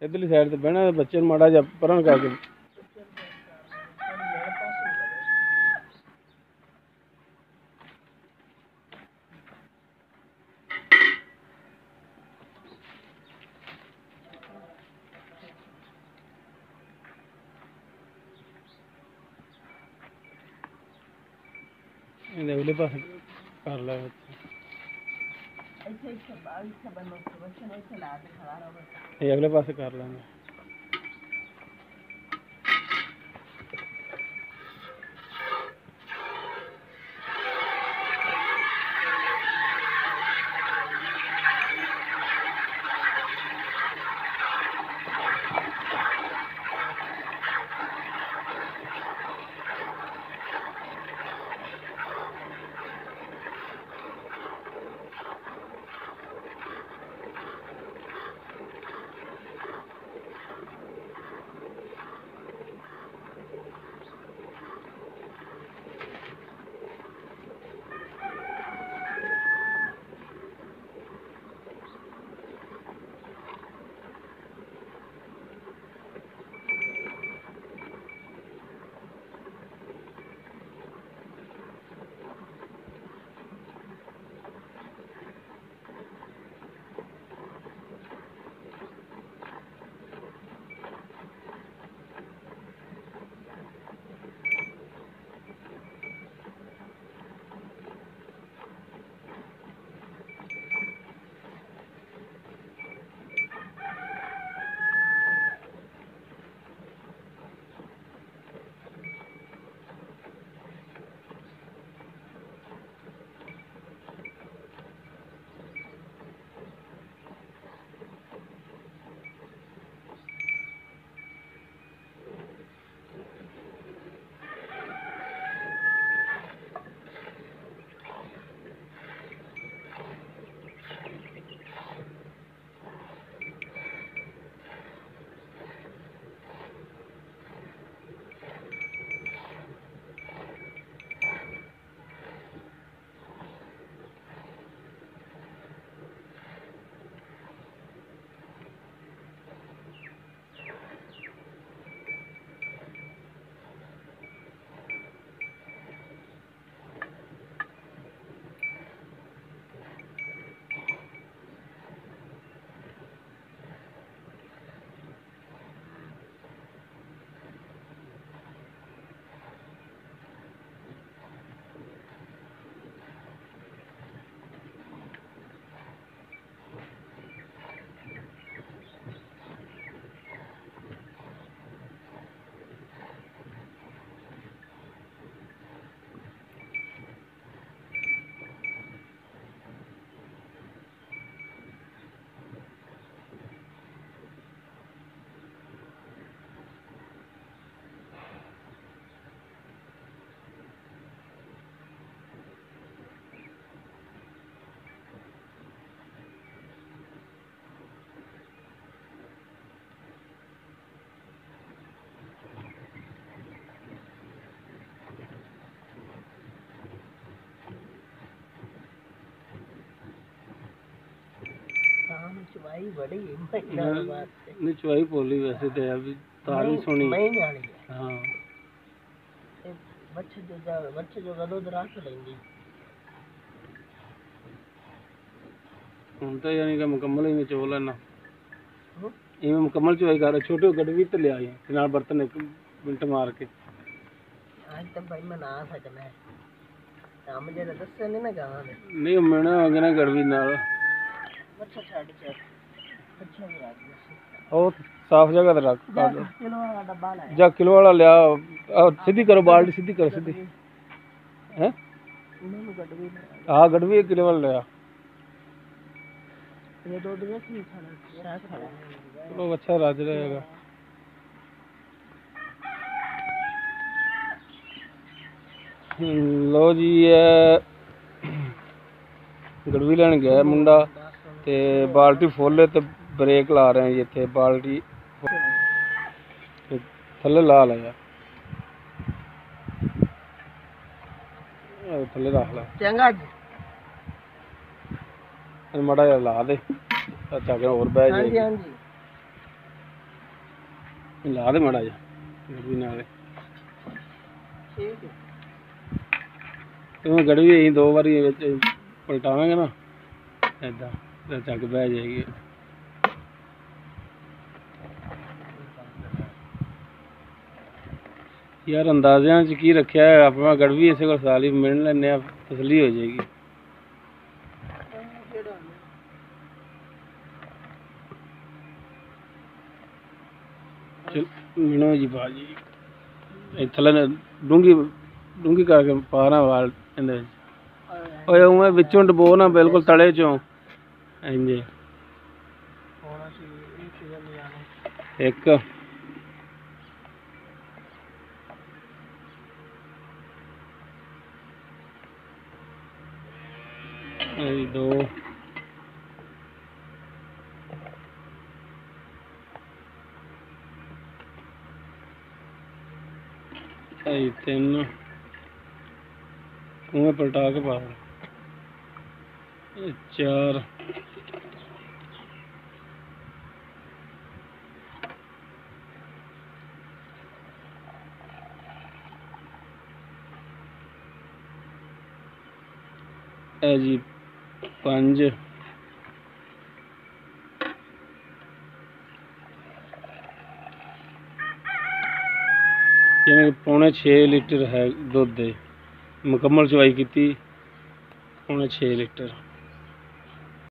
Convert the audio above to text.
इधरली side से बहना बच्चे माड़ा जा परण करके अगले पास कर ला अगले पास कर लेंगे। नहीं चुवाई बोली वैसे तो अभी तार भी सुनी हाँ बच्चे जो दूध रख लेंगी हम तो यानी कि मुकम्मल ही चो लेना इवें मुकम्मल चुवाई कर छोटे गड्ढ भी तो ले आए नाल बर्तन एक मिनट मार के आज तो भाई मैं ना सकना है हम जे दस नहीं ना गाना नहीं मैं आगे ना गड़वी नाल अच्छा छाड़ चल अच्छा रख और साफ जगह पे रख किलो वाला डब्बा ले जा किलो वाला ले और सीधी करो बाल्टी सीधी करो सीधी हैं उन्होंने गड़वी हां गड़वी 1 किलो वाला ले ये दो दिन नहीं खाना चलो अच्छा राज रहेगा लो जी गड़वी लैन गया मुंडा ते बाल्टी फुल ते ब्रेक ला रहे हैं जी इत्थे बाल्टी थल्ले ला लिया ਥੱਲੇ ਰੱਖ ਲਾ ਚੰਗਾ ਜੀ ਮਾੜਾ ਜਿਹਾ ਲਾ ਦੇ ਅੱਛਾ ਕਿ ਹੋਰ ਬਹਿ ਹਾਂਜੀ ਜਾਏ ਹਾਂਜੀ ਲਾ ਦੇ ਮਾੜਾ ਜਿਹਾ ਗੜਵੀ ਨਾਲ ਠੀਕ ਹੈ ਤੂੰ ਗੜਵੀ ਅਸੀਂ 2 ਵਾਰੀ ਵਿੱਚ ਪਲਟਾਵਾਂਗੇ ਨਾ ਏਦਾਂ ਤੇ ਚੱਕ ਬਹਿ ਜਾਏਗੀ ਯਾਰ ਅੰਦਾਜ਼ਿਆਂ 'ਚ ਕੀ ਰੱਖਿਆ ਹੈ ਆਪਣਾ ਗੜਵੀ ਇਸੇ ਕੋਲ ਸਾਲ ਹੀ ਮਿਲ ਲੈਂਦੇ ਆ ਤਸੱਲੀ ਹੋ ਜਾਏਗੀ ਮਿਣੋ ਜੀ ਬਾਜੀ ਥੱਲੇ ਡੂੰਗੀ ਕਰਕੇ ਪਾਣਾ ਵਾਲ ਇਹਦੇ ਵਿੱਚ ਓਏ ਉਵੇਂ ਵਿੱਚੋਂ ਡਬੋ ਨਾ ਬਿਲਕੁਲ ਤਲੇ ਚੋਂ ਇੰਜ ਇੱਕ 2 3 उमें पलटा के पा 4 जी 5 यानी पौने 6 लीटर है दुध मुकम्मल चवाई की पौने 6 लीटर।